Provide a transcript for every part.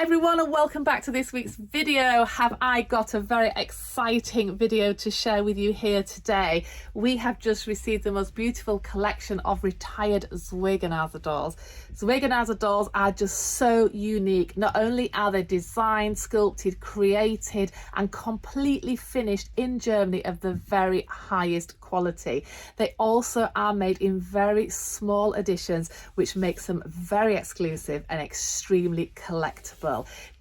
everyone, and welcome back to this week's video. Have I got a very exciting video to share with you here today. We have just received the most beautiful collection of retired Zwergnase dolls. Zwergnase dolls are just so unique. Not only are they designed, sculpted, created and completely finished in Germany of the very highest quality, they also are made in very small editions, which makes them very exclusive and extremely collectible.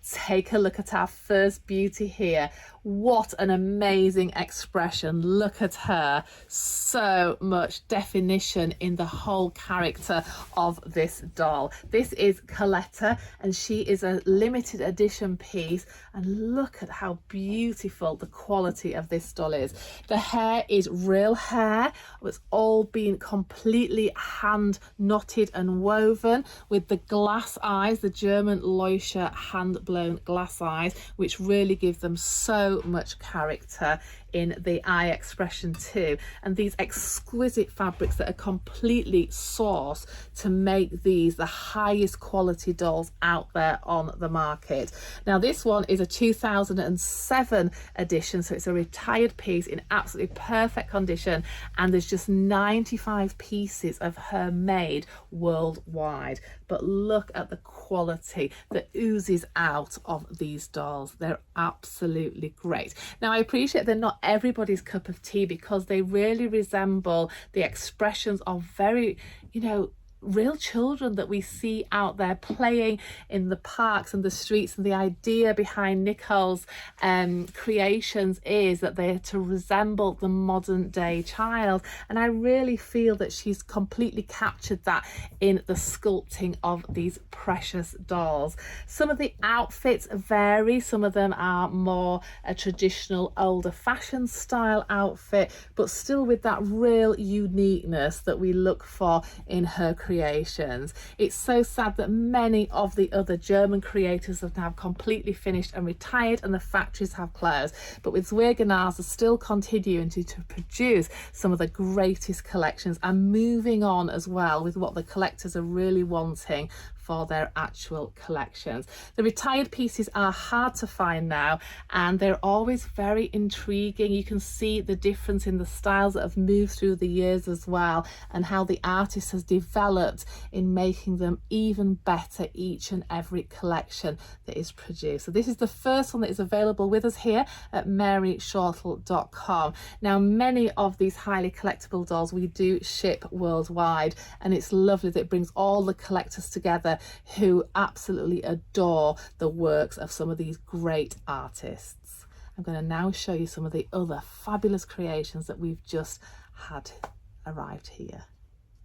Take a look at our first beauty here. What an amazing expression. Look at her. So much definition in the whole character of this doll. This is Coletta and she is a limited edition piece, and look at how beautiful the quality of this doll is. The hair is real hair. It's all been completely hand knotted and woven with the glass eyes, the German Leuchter hand blown glass eyes, which really give them so much character in the eye expression too. And these exquisite fabrics that are completely sourced to make these the highest quality dolls out there on the market. Now this one is a 2007 edition, so it's a retired piece in absolutely perfect condition, and there's just 95 pieces of her made worldwide. But look at the quality that oozes out of these dolls. They're absolutely great. Now I appreciate they're not everybody's cup of tea, because they really resemble the expressions of very, real children that we see out there playing in the parks and the streets. And the idea behind Nicole's creations is that they're to resemble the modern day child, and I really feel that she's completely captured that in the sculpting of these precious dolls. Some of the outfits vary. Some of them are more a traditional older fashioned style outfit, but still with that real uniqueness that we look for in her creations. It's so sad that many of the other German creators have now completely finished and retired, and the factories have closed, but with Zwergnase still continuing to produce some of the greatest collections and moving on as well with what the collectors are really wanting for their actual collections. The retired pieces are hard to find now, and they're always very intriguing. You can see the difference in the styles that have moved through the years as well, and how the artist has developed in making them even better each and every collection that is produced. So this is the first one that is available with us here at maryshortle.com. Now many of these highly collectible dolls we do ship worldwide, and it's lovely that it brings all the collectors together who absolutely adore the works of some of these great artists. I'm going to now show you some of the other fabulous creations that we've just had arrived here.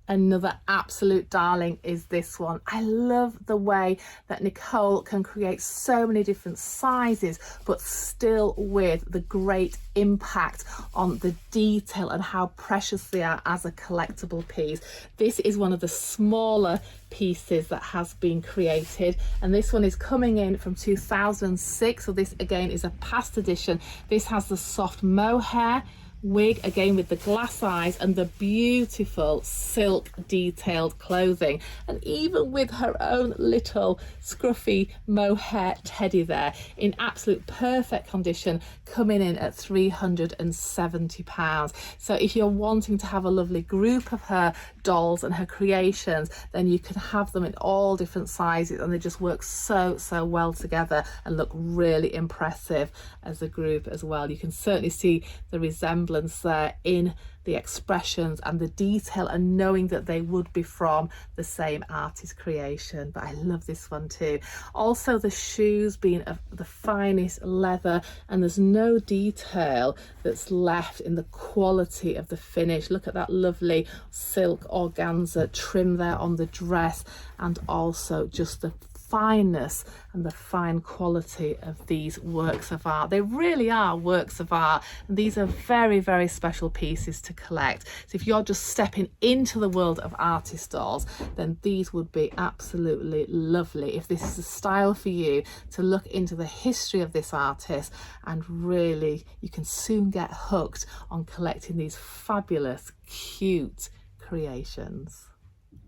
Another absolute darling is this one. I love the way that Nicole can create so many different sizes, but still with the great impact on the detail and how precious they are as a collectible piece. This is one of the smaller pieces that has been created, and this one is coming in from 2006. So this again is a past edition. This has the soft mohair wig again with the glass eyes and the beautiful silk detailed clothing, and even with her own little scruffy mohair teddy there in absolute perfect condition, coming in at £370. So if you're wanting to have a lovely group of her dolls and her creations, then you can have them in all different sizes, and they just work so well together and look really impressive as a group as well. You can certainly see the resemblance there in the expressions and the detail, and knowing that they would be from the same artist creation. But I love this one too. Also the shoes being of the finest leather, and there's no detail that's left in the quality of the finish. Look at that lovely silk organza trim there on the dress, and also just the fineness and the fine quality of these works of art. They really are works of art, and these are very special pieces to collect. So if you're just stepping into the world of artist dolls, then these would be absolutely lovely. If this is a style for you, to look into the history of this artist, and really you can soon get hooked on collecting these fabulous cute creations.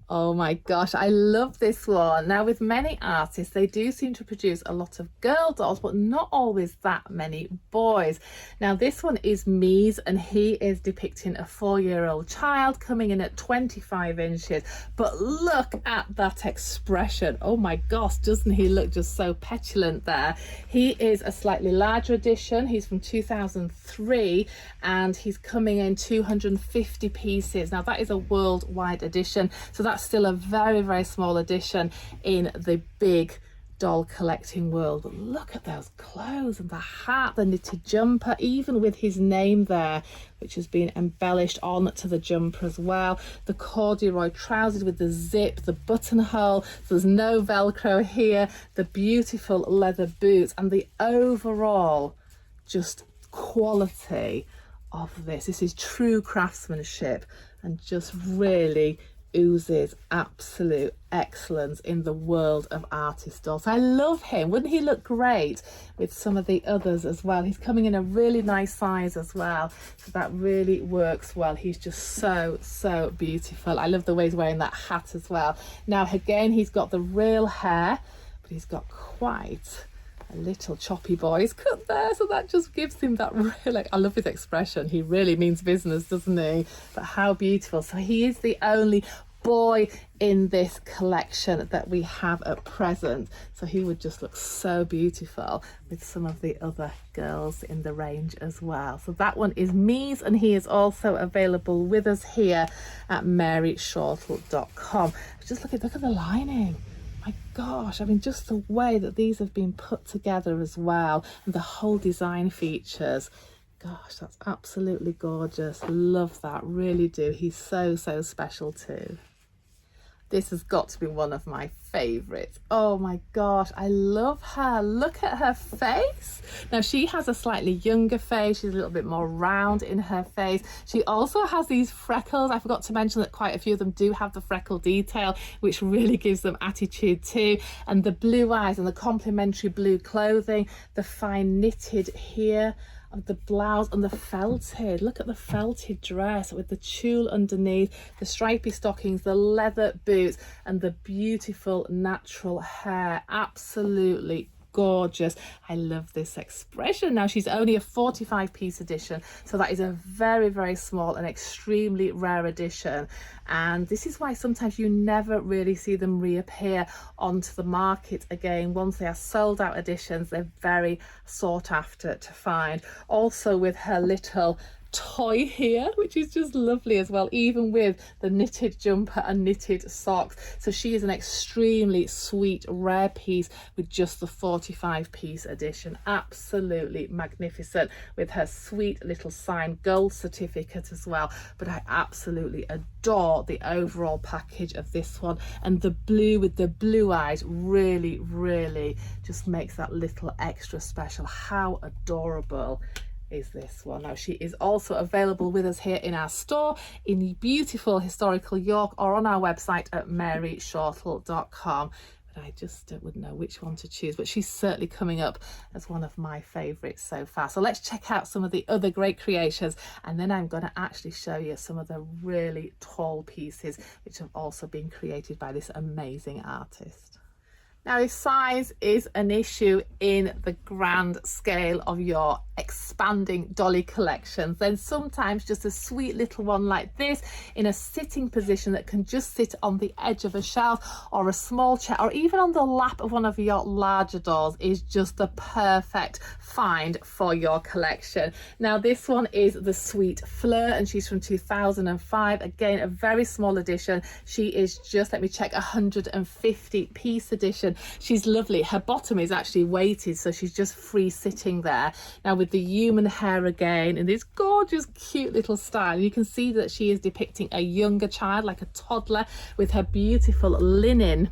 Oh my gosh, I love this one. Now, with many artists, they do seem to produce a lot of girl dolls, but not always that many boys. Now, this one is Mees, and he is depicting a 4-year-old child coming in at 25 inches. But look at that expression. Oh my gosh, doesn't he look just so petulant there? He is a slightly larger edition. He's from 2003, and he's coming in 250 pieces. Now, that is a worldwide edition, so that's still a very, very small edition in the big doll collecting world. But look at those clothes and the hat, the knitted jumper, even with his name there, which has been embellished on to the jumper as well. The corduroy trousers with the zip, the buttonhole, so there's no Velcro here, the beautiful leather boots, and the overall just quality of this. This is true craftsmanship and just really oozes absolute excellence in the world of artist dolls. I love him. Wouldn't he look great with some of the others as well? He's coming in a really nice size as well, so that really works well. He's just so beautiful. I love the way he's wearing that hat as well. Now again, he's got the real hair, but he's got quite a little choppy boy's cut there, so that just gives him that really, I love his expression. He really means business, doesn't he? But how beautiful. So he is the only boy in this collection that we have at present, so he would just look so beautiful with some of the other girls in the range as well. So that one is Mees, and he is also available with us here at maryshortle.com. Just look at the lining. My gosh, I mean, just the way that these have been put together as well, and the whole design features. Gosh, that's absolutely gorgeous. Love that, really do. He's so special too. This has got to be one of my favourites. Oh my gosh, I love her. Look at her face. Now, she has a slightly younger face. She's a little bit more round in her face. She also has these freckles. I forgot to mention that quite a few of them do have the freckle detail, which really gives them attitude too. And the blue eyes and the complementary blue clothing, the fine knitted here, the blouse, and the felted. Look at the felted dress with the tulle underneath, the stripy stockings, the leather boots, and the beautiful natural hair. Absolutely gorgeous. I love this expression. Now, she's only a 45-piece edition, so that is a very small and extremely rare edition, and this is why sometimes you never really see them reappear onto the market again. Once they are sold out editions, they're very sought after to find. Also with her little toy here, which is just lovely as well, even with the knitted jumper and knitted socks. So she is an extremely sweet, rare piece with just the 45-piece edition. Absolutely magnificent, with her sweet little signed gold certificate as well. But I absolutely adore the overall package of this one, and the blue with the blue eyes really just makes that little extra special. How adorable is this one. Now, she is also available with us here in our store in beautiful historical York, or on our website at maryshortle.com. But I just wouldn't know which one to choose, but she's certainly coming up as one of my favorites so far. So let's check out some of the other great creations, and then I'm going to actually show you some of the really tall pieces which have also been created by this amazing artist. Now, if size is an issue in the grand scale of your expanding dolly collections, then sometimes just a sweet little one like this in a sitting position that can just sit on the edge of a shelf or a small chair, or even on the lap of one of your larger dolls, is just the perfect find for your collection. Now, this one is the sweet Fleur, and she's from 2005. Again, a very small edition. She is just, let me check, 150-piece edition. She's lovely. Her bottom is actually weighted, so she's just free sitting there. Now, with the human hair again in this gorgeous cute little style, you can see that she is depicting a younger child, like a toddler, with her beautiful linen.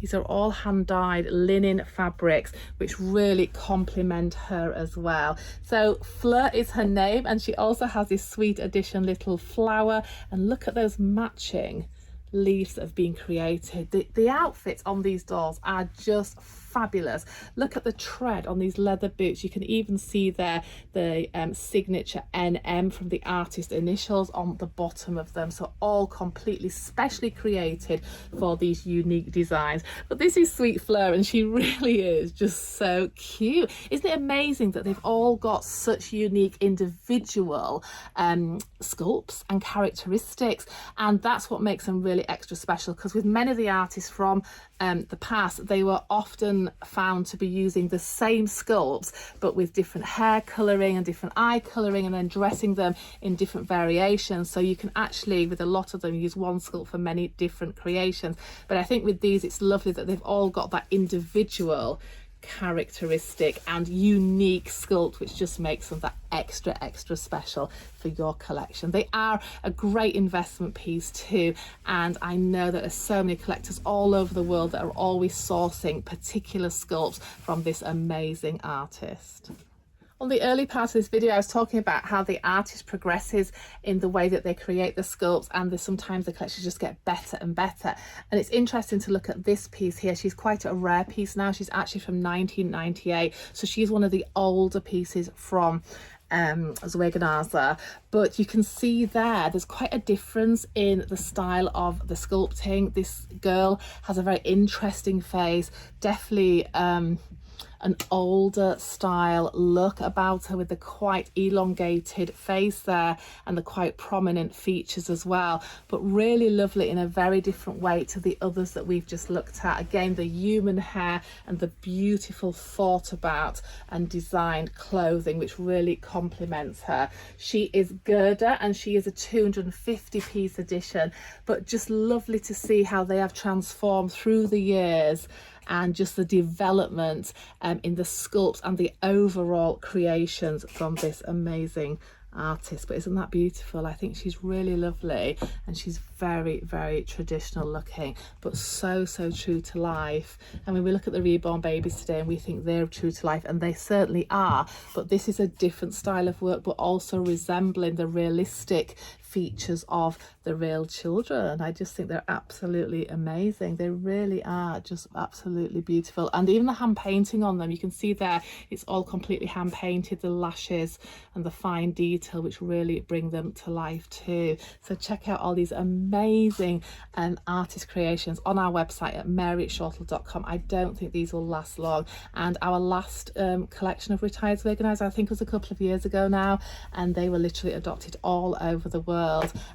These are all hand-dyed linen fabrics, which really complement her as well. So Fleur is her name, and she also has this sweet addition little flower, and look at those matching leaves that have been created. The outfits on these dolls are just fabulous. Look at the tread on these leather boots. You can even see there the signature NM from the artist initials on the bottom of them. So all completely specially created for these unique designs. But this is sweet Fleur, and she really is just so cute. Isn't it amazing that they've all got such unique individual sculpts and characteristics? And that's what makes them really extra special, because with many of the artists from the past, they were often found to be using the same sculpts but with different hair colouring and different eye colouring, and then dressing them in different variations. So you can actually, with a lot of them, use one sculpt for many different creations. But I think with these, it's lovely that they've all got that individual characteristic and unique sculpt, which just makes them that extra special for your collection. They are a great investment piece too, and I know that there's so many collectors all over the world that are always sourcing particular sculpts from this amazing artist. On the early part of this video, I was talking about how the artist progresses in the way that they create the sculpts, and sometimes the collections just get better and better. And it's interesting to look at this piece here. She's quite a rare piece now. She's actually from 1998, so she's one of the older pieces from Zwergnase. But you can see there's quite a difference in the style of the sculpting. This girl has a very interesting face, definitely an older style look about her, with the quite elongated face there and the quite prominent features as well, but really lovely in a very different way to the others that we've just looked at. Again, the human hair and the beautiful thought about and designed clothing, which really complements her. She is Gerda, and she is a 250 piece edition, but just lovely to see how they have transformed through the years, and just the development in the sculpts and the overall creations from this amazing artist. But isn't that beautiful? I think she's really lovely, and she's very traditional looking, but so true to life. I mean, we look at the reborn babies today and we think they're true to life, and they certainly are, but this is a different style of work, but also resembling the realistic features of the real children. I just think they're absolutely amazing. They really are just absolutely beautiful. And even the hand painting on them, you can see there, it's all completely hand painted, the lashes and the fine detail, which really bring them to life too. So check out all these amazing artist creations on our website at maryshortle.com. I don't think these will last long, and our last collection of retired Zwergnase, I think, was a couple of years ago now, and they were literally adopted all over the world.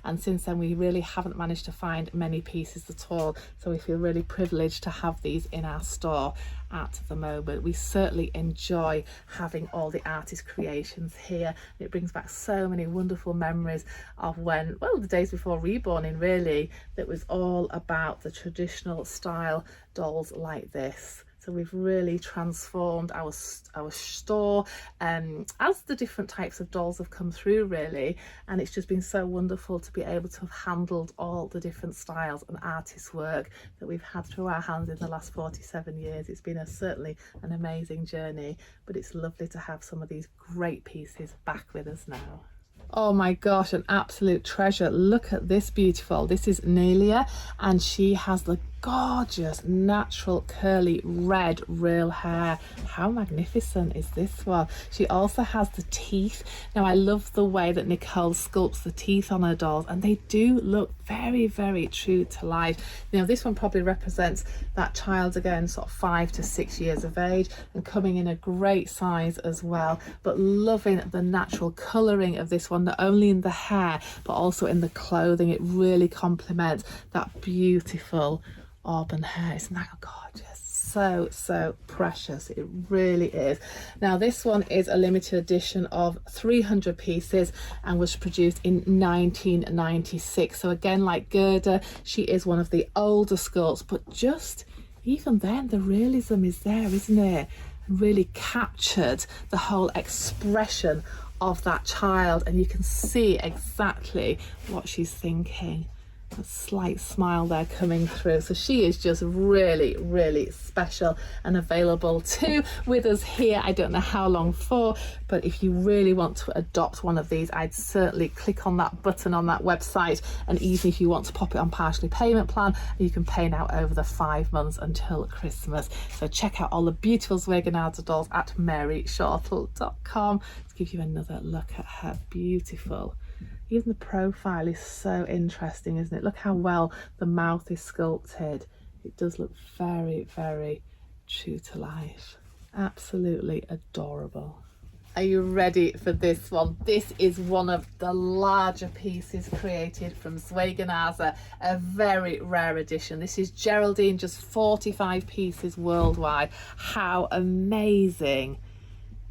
And since then, we really haven't managed to find many pieces at all, so we feel really privileged to have these in our store at the moment. We certainly enjoy having all the artist creations here. It brings back so many wonderful memories of when, well, the days before reborning, really, that was all about the traditional style dolls like this. So we've really transformed our store as the different types of dolls have come through, really, and it's just been so wonderful to be able to have handled all the different styles and artist work that we've had through our hands in the last 47 years. It's been certainly an amazing journey, but it's lovely to have some of these great pieces back with us now. Oh my gosh, an absolute treasure. Look at this beautiful. This is Nelia, and she has the gorgeous natural curly red real hair. How magnificent is this one? She also has the teeth. Now, I love the way that Nicole sculpts the teeth on her dolls, and they do look very true to life. Now, this one probably represents that child again, sort of 5 to 6 years of age, and coming in a great size as well. But loving the natural colouring of this one, not only in the hair but also in the clothing. It really complements that beautiful auburn hair. Isn't that gorgeous? So precious, it really is. Now, this one is a limited edition of 300 pieces and was produced in 1996. So again, like Gerda, she is one of the older sculpts, but just even then the realism is there, isn't it? And really captured the whole expression of that child, and you can see exactly what she's thinking. A slight smile there coming through. So she is just really, really special and available too with us here. I don't know how long for, but if you really want to adopt one of these, I'd certainly click on that button on that website. And even if you want to pop it on partially payment plan, you can pay now over the 5 months until Christmas. So check out all the beautiful Zwergnase dolls at maryshortle.com. Let's give you another look at her beautiful. Even the profile is so interesting, isn't it? Look how well the mouth is sculpted. It does look very, very true to life. Absolutely adorable. Are you ready for this one? This is one of the larger pieces created from Zwergnase, a very rare edition. This is Geraldine, just 45 pieces worldwide. How amazing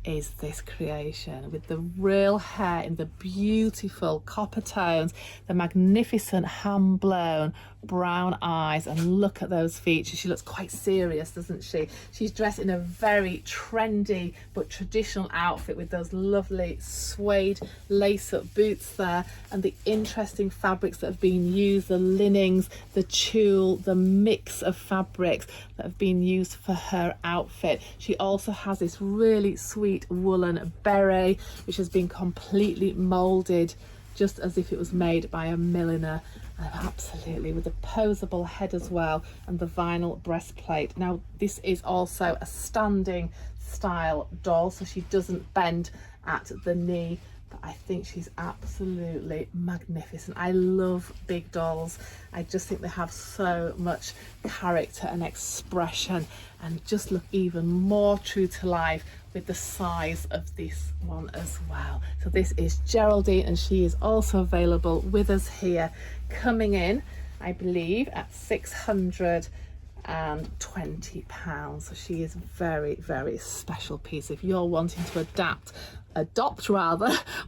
is this creation, with the real hair in the beautiful copper tones, the magnificent hand blown brown eyes, and look at those features. She looks quite serious, doesn't she? She's dressed in a very trendy but traditional outfit with those lovely suede lace-up boots there, and the interesting fabrics that have been used, the linens, the tulle, the mix of fabrics that have been used for her outfit. She also has this really sweet woolen beret which has been completely molded just as if it was made by a milliner, and absolutely with a posable head as well, and the vinyl breastplate. Now this is also a standing style doll, so she doesn't bend at the knee, but I think she's absolutely magnificent. I love big dolls. I just think they have so much character and expression, and just look even more true to life with the size of this one as well. So this is Geraldine, and she is also available with us here, coming in, I believe, at £620. So she is a very, very special piece. If you're wanting to adopt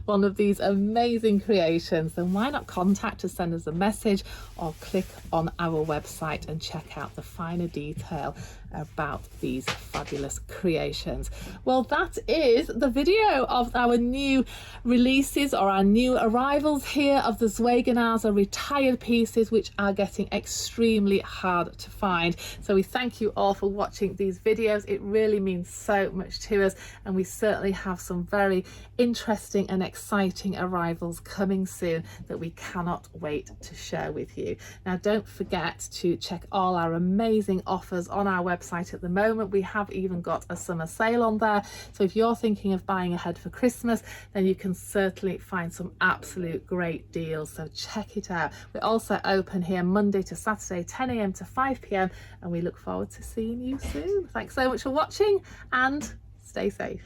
one of these amazing creations, then why not contact us, send us a message, or click on our website and check out the finer detail about these fabulous creations. Well, that is the video of our new releases, or our new arrivals here, of the Zwergnase retired pieces, which are getting extremely hard to find. So we thank you all for watching these videos. It really means so much to us, and we certainly have some very interesting and exciting arrivals coming soon that we cannot wait to share with you. Now don't forget to check all our amazing offers on our website at the moment. We have even got a summer sale on there, so if you're thinking of buying ahead for Christmas, then you can certainly find some absolute great deals, so check it out. We're also open here Monday to Saturday 10 AM to 5 PM, and we look forward to seeing you soon. Thanks so much for watching, and stay safe.